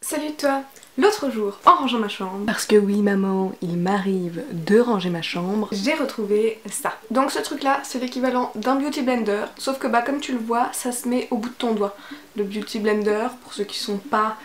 Salut toi! L'autre jour, en rangeant ma chambre, parce que oui maman, il m'arrive de ranger ma chambre, j'ai retrouvé ça. Donc ce truc là, c'est l'équivalent d'un beauty blender, sauf que comme tu le vois, ça se met au bout de ton doigt. Le beauty blender, pour ceux qui sont pas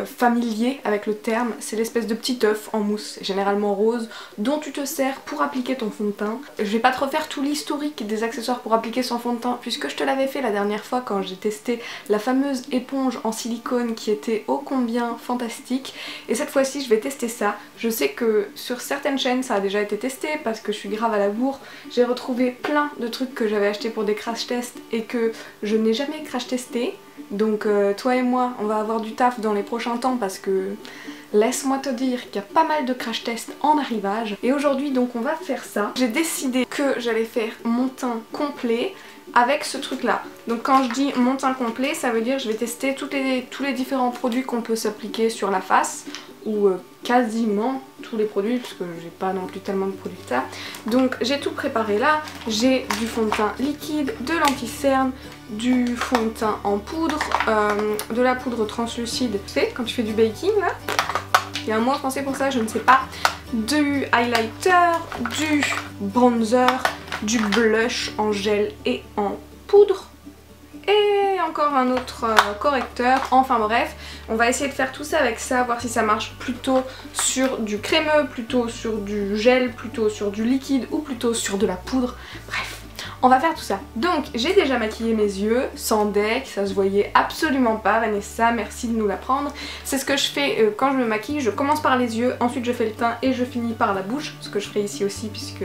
familiers avec le terme, c'est l'espèce de petit œuf en mousse, généralement rose, dont tu te sers pour appliquer ton fond de teint. Je vais pas te refaire tout l'historique des accessoires pour appliquer son fond de teint, puisque je te l'avais fait la dernière fois quand j'ai testé la fameuse éponge en silicone qui était ô combien fantastique. Et cette fois-ci je vais tester ça. Je sais que sur certaines chaînes ça a déjà été testé parce que je suis grave à la bourre. J'ai retrouvé plein de trucs que j'avais acheté pour des crash tests et que je n'ai jamais crash testé. Donc toi et moi on va avoir du taf dans les prochains temps parce que laisse-moi te dire qu'il y a pas mal de crash tests en arrivage. Et aujourd'hui donc on va faire ça. J'ai décidé que j'allais faire mon teint complet avec ce truc là. Donc quand je dis mon teint complet, ça veut dire que je vais tester tous les différents produits qu'on peut s'appliquer sur la face, ou quasiment tous les produits, parce que j'ai pas non plus tellement de produits que ça. Donc j'ai tout préparé là, j'ai du fond de teint liquide, de l'anti-cerne, du fond de teint en poudre, de la poudre translucide, tu sais, quand tu fais du baking là, il y a un mot en français pour ça, je ne sais pas, du highlighter, du bronzer, du blush en gel et en poudre et encore un autre correcteur. Enfin bref, on va essayer de faire tout ça avec ça, voir si ça marche plutôt sur du crémeux, plutôt sur du gel, plutôt sur du liquide ou plutôt sur de la poudre. Bref, on va faire tout ça. Donc j'ai déjà maquillé mes yeux sans deck, ça se voyait absolument pas. Vanessa, merci de nous l'apprendre. C'est ce que je fais quand je me maquille, je commence par les yeux, ensuite je fais le teint et je finis par la bouche, ce que je ferai ici aussi puisque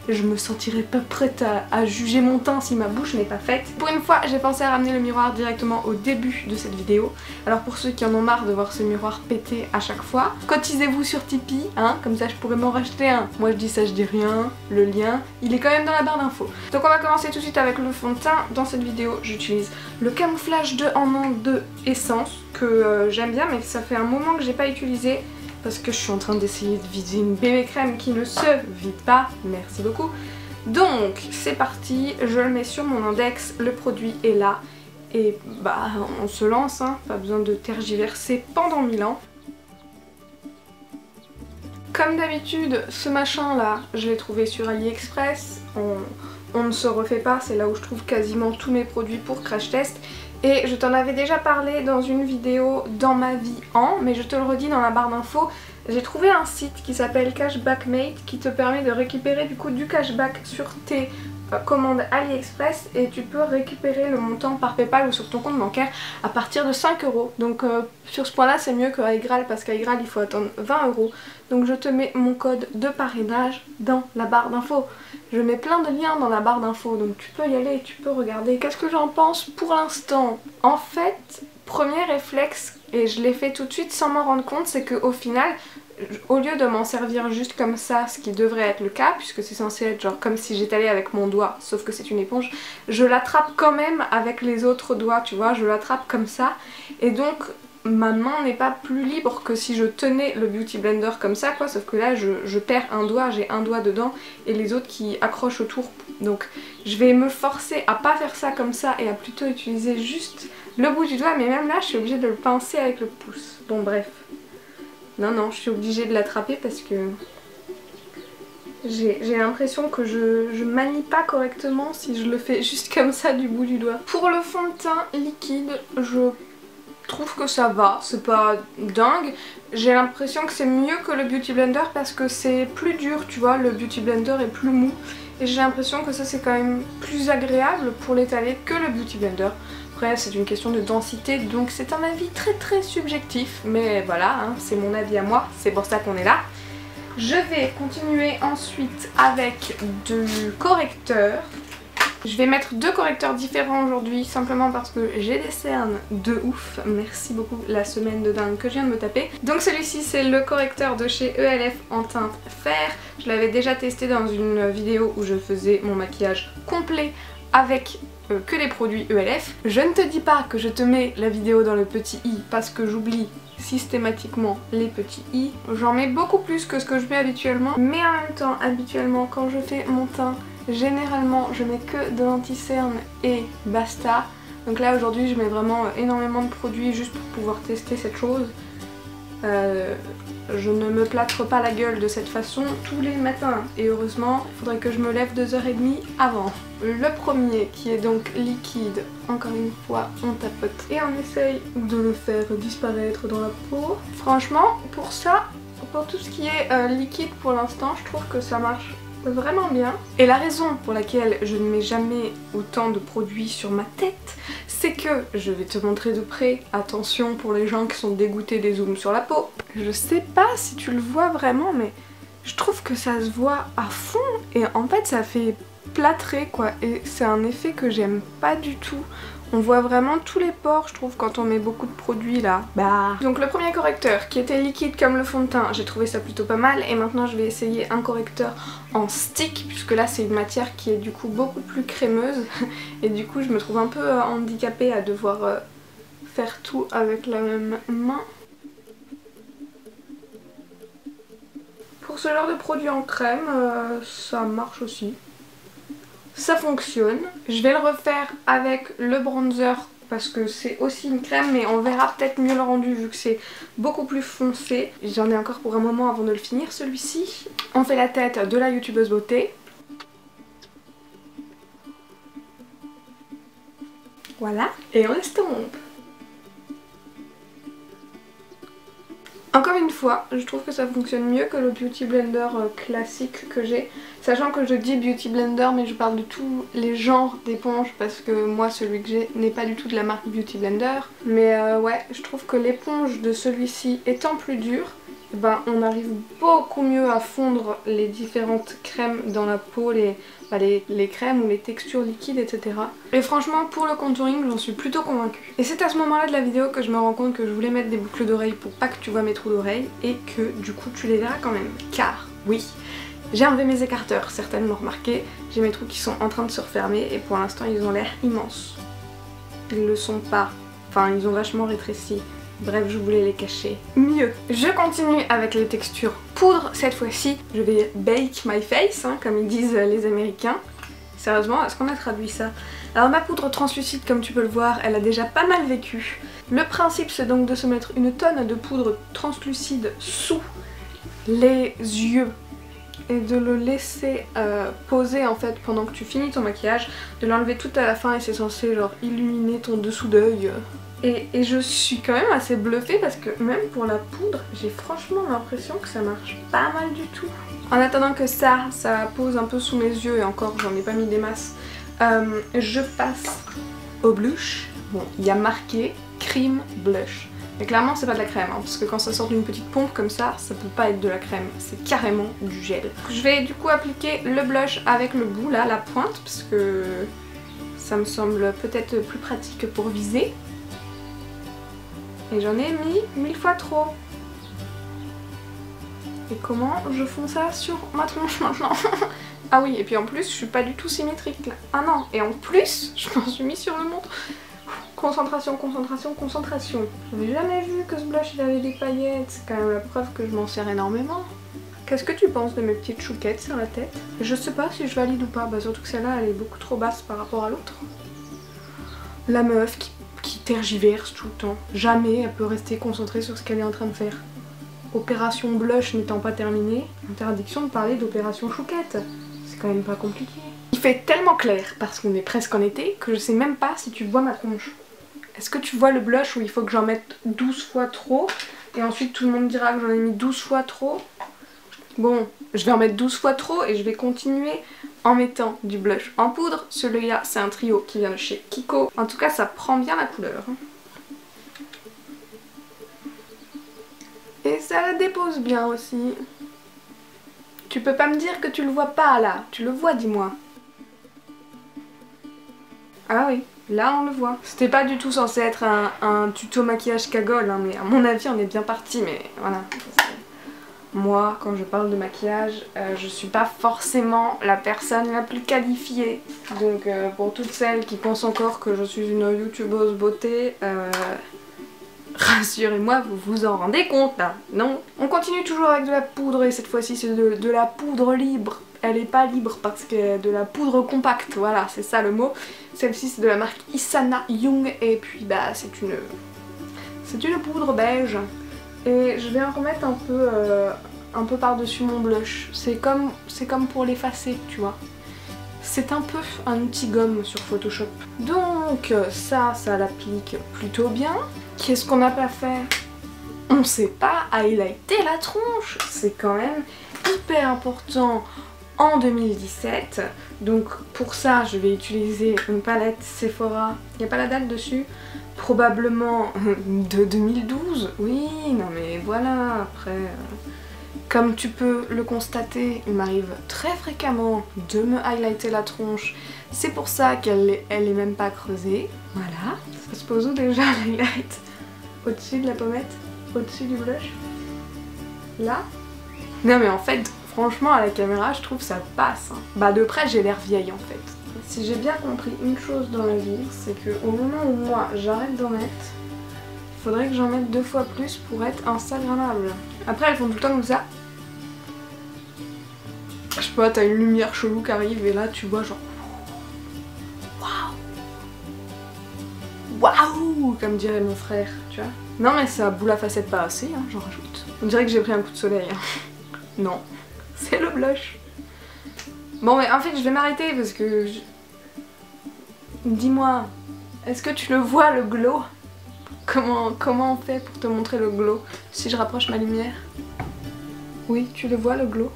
je me sentirais pas prête à juger mon teint si ma bouche n'est pas faite. Pour une fois, j'ai pensé à ramener le miroir directement au début de cette vidéo. Alors pour ceux qui en ont marre de voir ce miroir péter à chaque fois, cotisez-vous sur Tipeee, hein, comme ça je pourrais m'en racheter un. Moi je dis ça, je dis rien, le lien, il est quand même dans la barre d'infos. Donc on va commencer tout de suite avec le fond de teint. Dans cette vidéo, j'utilise le camouflage 2 en 1 de Essence, que j'aime bien mais que ça fait un moment que j'ai pas utilisé. Parce que je suis en train d'essayer de vider une bébé crème qui ne se vide pas, merci beaucoup. Donc c'est parti, je le mets sur mon index, le produit est là. Et on se lance, hein, pas besoin de tergiverser pendant 1000 ans. Comme d'habitude, ce machin là, je l'ai trouvé sur AliExpress. On ne se refait pas, c'est là où je trouve quasiment tous mes produits pour crash test. Et je t'en avais déjà parlé dans une vidéo dans ma vie mais je te le redis dans la barre d'infos. J'ai trouvé un site qui s'appelle Cashbackmate qui te permet de récupérer du coup du cashback sur tes commandes AliExpress et tu peux récupérer le montant par PayPal ou sur ton compte bancaire à partir de 5 €. Donc sur ce point là c'est mieux que iGraal parce qu'iGraal il faut attendre 20 €. Donc je te mets mon code de parrainage dans la barre d'infos. Je mets plein de liens dans la barre d'infos donc tu peux y aller, tu peux regarder. Qu'est-ce que j'en pense pour l'instant? En fait, premier réflexe, et je l'ai fait tout de suite sans m'en rendre compte, c'est qu'au final, au lieu de m'en servir juste comme ça, ce qui devrait être le cas, puisque c'est censé être genre comme si j'étalais avec mon doigt, sauf que c'est une éponge, je l'attrape quand même avec les autres doigts, tu vois, je l'attrape comme ça, et donc ma main n'est pas plus libre que si je tenais le beauty blender comme ça quoi, sauf que là je perds un doigt, j'ai un doigt dedans et les autres qui accrochent autour. Donc je vais me forcer à pas faire ça comme ça et à plutôt utiliser juste le bout du doigt, mais même là je suis obligée de le pincer avec le pouce. Bon bref. Non, je suis obligée de l'attraper parce que j'ai l'impression que je manie pas correctement si je le fais juste comme ça du bout du doigt. Pour le fond de teint liquide, je trouve que ça va, c'est pas dingue. J'ai l'impression que c'est mieux que le Beauty Blender parce que c'est plus dur, tu vois, le Beauty Blender est plus mou. Et j'ai l'impression que ça c'est quand même plus agréable pour l'étaler que le Beauty Blender. Après c'est une question de densité donc c'est un avis très subjectif. Mais voilà, hein, c'est mon avis à moi, c'est pour ça qu'on est là. Je vais continuer ensuite avec du correcteur. Je vais mettre 2 correcteurs différents aujourd'hui simplement parce que j'ai des cernes de ouf. Merci beaucoup la semaine de dingue que je viens de me taper. Donc celui-ci c'est le correcteur de chez ELF en teinte fer. Je l'avais déjà testé dans une vidéo où je faisais mon maquillage complet avec que les produits ELF. Je ne te dis pas que je te mets la vidéo dans le petit i parce que j'oublie systématiquement les petits i. J'en mets beaucoup plus que ce que je mets habituellement, mais en même temps habituellement quand je fais mon teint, généralement je mets que de l'anti-cerne et basta. Donc là aujourd'hui je mets vraiment énormément de produits juste pour pouvoir tester cette chose. Je ne me plâtre pas la gueule de cette façon tous les matins et heureusement il faudrait que je me lève 2h30 avant. Le premier qui est donc liquide, encore une fois on tapote et on essaye de le faire disparaître dans la peau. Franchement pour ça, pour tout ce qui est liquide pour l'instant, je trouve que ça marche vraiment bien. Et la raison pour laquelle je ne mets jamais autant de produits sur ma tête, c'est que, je vais te montrer de près, attention pour les gens qui sont dégoûtés des zooms sur la peau. Je sais pas si tu le vois vraiment, mais je trouve que ça se voit à fond et en fait ça fait plâtrer quoi, et c'est un effet que j'aime pas du tout. On voit vraiment tous les pores je trouve quand on met beaucoup de produits là. Donc le premier correcteur qui était liquide comme le fond de teint, j'ai trouvé ça plutôt pas mal et maintenant je vais essayer un correcteur en stick puisque là c'est une matière qui est du coup beaucoup plus crémeuse et du coup je me trouve un peu handicapée à devoir faire tout avec la même main. Pour ce genre de produit en crème, ça marche aussi. Ça fonctionne. Je vais le refaire avec le bronzer parce que c'est aussi une crème mais on verra peut-être mieux le rendu vu que c'est beaucoup plus foncé. J'en ai encore pour un moment avant de le finir celui-ci. On fait la tête de la youtubeuse beauté. Voilà. Et on estompe. Encore une fois, je trouve que ça fonctionne mieux que le Beauty Blender classique que j'ai. Sachant que je dis Beauty Blender mais je parle de tous les genres d'éponges parce que moi celui que j'ai n'est pas du tout de la marque Beauty Blender. Mais ouais, je trouve que l'éponge de celui-ci étant plus dure, eh ben, on arrive beaucoup mieux à fondre les différentes crèmes dans la peau, les crèmes ou les textures liquides etc. Et franchement pour le contouring j'en suis plutôt convaincue. Et c'est à ce moment là de la vidéo que je me rends compte que je voulais mettre des boucles d'oreilles pour pas que tu vois mes trous d'oreilles et que du coup tu les verras quand même. Car oui, j'ai enlevé mes écarteurs, certains l'ont remarqué, j'ai mes trous qui sont en train de se refermer et pour l'instant ils ont l'air immenses. Ils le sont pas, enfin ils ont vachement rétréci. Bref, je voulais les cacher mieux. Je continue avec les textures poudre. Cette fois-ci, je vais bake my face, hein, comme ils disent les Américains. Sérieusement, est-ce qu'on a traduit ça? Alors ma poudre translucide, comme tu peux le voir, elle a déjà pas mal vécu. Le principe, c'est donc de se mettre une tonne de poudre translucide sous les yeux et de le laisser poser en fait pendant que tu finis ton maquillage, de l'enlever tout à la fin et c'est censé genre illuminer ton dessous d'œil. Et je suis quand même assez bluffée parce que même pour la poudre, j'ai franchement l'impression que ça marche pas mal du tout. En attendant que ça pose un peu sous mes yeux et encore j'en ai pas mis des masses, je passe au blush. Bon, il y a marqué Cream Blush. Mais clairement c'est pas de la crème, hein, parce que quand ça sort d'une petite pompe comme ça peut pas être de la crème, c'est carrément du gel. Je vais du coup appliquer le blush avec le bout là, la pointe, parce que ça me semble peut-être plus pratique pour viser. Et j'en ai mis 1000 fois trop. Et comment je fonds ça sur ma tronche maintenant? Ah oui, et puis en plus je suis pas du tout symétrique là. Ah non, et en plus je m'en suis mis sur le menton. Concentration, concentration, concentration. J'avais jamais vu que ce blush il avait des paillettes. C'est quand même la preuve que je m'en sers énormément. Qu'est-ce que tu penses de mes petites chouquettes sur la tête? Je sais pas si je valide ou pas, bah surtout que celle-là elle est beaucoup trop basse par rapport à l'autre. La meuf qui tergiverse tout le temps. Jamais elle peut rester concentrée sur ce qu'elle est en train de faire. Opération blush n'étant pas terminée, interdiction de parler d'opération chouquette. C'est quand même pas compliqué. Il fait tellement clair, parce qu'on est presque en été, que je sais même pas si tu vois ma tronche. Est-ce que tu vois le blush où il faut que j'en mette 12 fois trop et ensuite tout le monde dira que j'en ai mis 12 fois trop? Bon, je vais en mettre 12 fois trop et je vais continuer en mettant du blush en poudre. Celui-là, c'est un trio qui vient de chez Kiko. En tout cas, ça prend bien la couleur. Et ça la dépose bien aussi. Tu peux pas me dire que tu le vois pas là. Tu le vois, dis-moi. Ah oui, là on le voit. C'était pas du tout censé être un tuto maquillage cagole, hein, mais à mon avis on est bien parti, mais voilà. Moi, quand je parle de maquillage, je suis pas forcément la personne la plus qualifiée. Donc pour toutes celles qui pensent encore que je suis une youtubeuse beauté, rassurez-moi, vous vous en rendez compte là, non? On continue toujours avec de la poudre et cette fois-ci c'est de la poudre libre. Elle est pas libre parce que de la poudre compacte, voilà, c'est ça le mot. Celle-ci c'est de la marque Isana Young et puis bah c'est une poudre beige. Et je vais en remettre un peu par-dessus mon blush. C'est comme pour l'effacer, tu vois. C'est un peu un outil gomme sur Photoshop. Donc ça l'applique plutôt bien. Qu'est-ce qu'on n'a pas fait? On sait pas highlighter la tronche. C'est quand même hyper important en 2017. Donc pour ça, je vais utiliser une palette Sephora. Il n'y a pas la date dessus. Probablement de 2012. Oui, non mais voilà, après... Comme tu peux le constater, il m'arrive très fréquemment de me highlighter la tronche. C'est pour ça qu'elle est même pas creusée. Voilà. Ça se pose où déjà l'highlight? Au-dessus de la pommette? Au-dessus du blush? Là? Non mais en fait, franchement à la caméra, je trouve ça passe. Hein. Bah de près, j'ai l'air vieille en fait. Si j'ai bien compris une chose dans la vie, c'est qu'au moment où moi j'arrête d'en mettre, il faudrait que j'en mette 2 fois plus pour être instagrammable. Après elles font tout le temps comme ça. Je sais pas, t'as une lumière chelou qui arrive et là tu vois genre... Waouh! Waouh! Comme dirait mon frère, tu vois. Non mais ça boule la facette pas assez, hein, j'en rajoute. On dirait que j'ai pris un coup de soleil. Hein. Non, c'est le blush. Bon mais en fait je vais m'arrêter parce que... Dis-moi, est-ce que tu le vois le glow? Comment on fait pour te montrer le glow? Si je rapproche ma lumière? Oui, tu le vois le glow?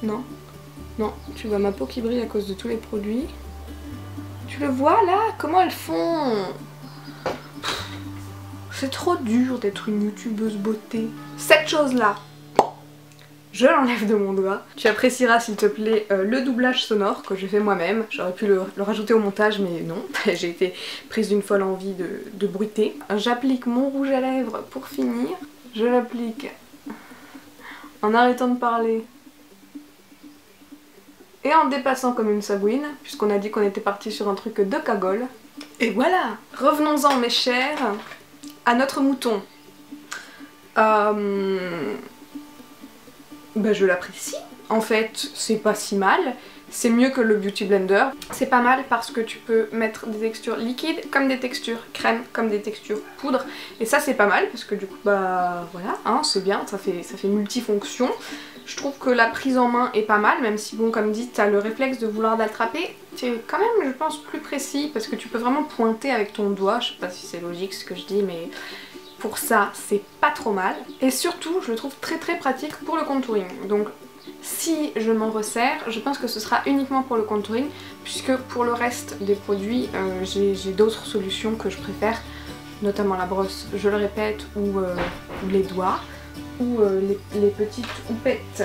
Non? Non, tu vois ma peau qui brille à cause de tous les produits. Tu le vois là? Comment elles font? C'est trop dur d'être une youtubeuse beauté. Cette chose là, je l'enlève de mon doigt. Tu apprécieras s'il te plaît le doublage sonore que j'ai fait moi-même. J'aurais pu le rajouter au montage mais non. J'ai été prise d'une folle envie de bruiter. J'applique mon rouge à lèvres pour finir. Je l'applique en arrêtant de parler et en dépassant comme une sabouine, puisqu'on a dit qu'on était parti sur un truc de cagole. Et voilà! Revenons-en mes chers à notre mouton. Bah je l'apprécie. En fait, c'est pas si mal. C'est mieux que le Beauty Blender. C'est pas mal parce que tu peux mettre des textures liquides comme des textures crème, comme des textures poudre. Et ça c'est pas mal parce que du coup bah voilà, hein, c'est bien, ça fait multifonction. Je trouve que la prise en main est pas mal, même si bon comme dit t'as le réflexe de vouloir l'attraper. C'est quand même je pense plus précis parce que tu peux vraiment pointer avec ton doigt. Je sais pas si c'est logique ce que je dis mais... Pour ça, c'est pas trop mal. Et surtout, je le trouve très pratique pour le contouring. Donc si je m'en resserre, je pense que ce sera uniquement pour le contouring, puisque pour le reste des produits, j'ai d'autres solutions que je préfère, notamment la brosse, je le répète, ou les doigts, ou les petites houpettes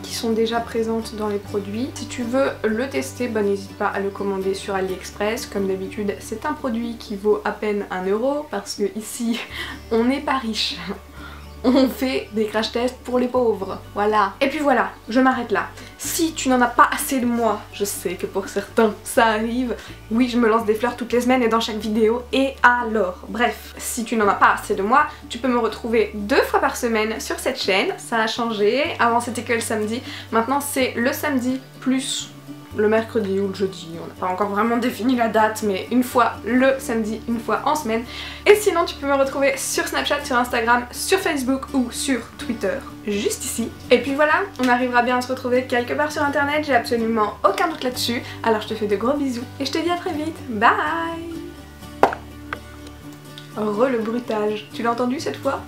qui sont déjà présentes dans les produits. Si tu veux le tester, bah, n'hésite pas à le commander sur AliExpress. Comme d'habitude, c'est un produit qui vaut à peine 1 € parce que ici, on n'est pas riche. On fait des crash tests pour les pauvres, voilà. Et puis voilà, je m'arrête là. Si tu n'en as pas assez de moi, je sais que pour certains ça arrive. Oui, je me lance des fleurs toutes les semaines et dans chaque vidéo. Et alors, bref, si tu n'en as pas assez de moi, tu peux me retrouver 2 fois par semaine sur cette chaîne. Ça a changé, avant c'était que le samedi, maintenant c'est le samedi plus le mercredi ou le jeudi, on n'a pas encore vraiment défini la date, mais une fois le samedi, une fois en semaine. Et sinon tu peux me retrouver sur Snapchat, sur Instagram, sur Facebook ou sur Twitter, juste ici. Et puis voilà, on arrivera bien à se retrouver quelque part sur internet, j'ai absolument aucun doute là-dessus. Alors je te fais de gros bisous et je te dis à très vite, bye. Le bruitage, tu l'as entendu cette fois?